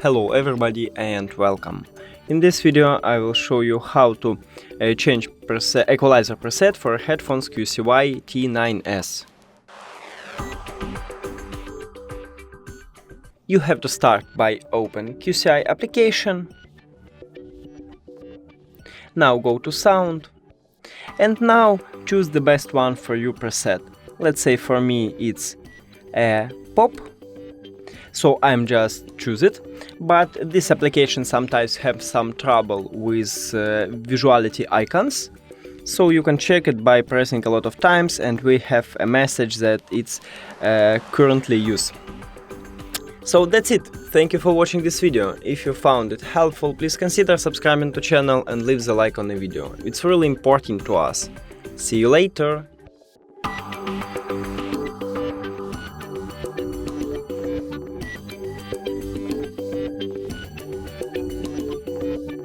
Hello everybody and welcome. In this video I will show you how to change equalizer preset for headphones QCY T9S. You have to start by open QCY application. Now go to sound and now choose the best one for you preset. Let's say for me it's a pop. So I'm just choose it, but this application sometimes have some trouble with visuality icons. So you can check it by pressing a lot of times and we have a message that it's currently used. So that's it. Thank you for watching this video. If you found it helpful, please consider subscribing to the channel and leave the like on the video. It's really important to us. See you later.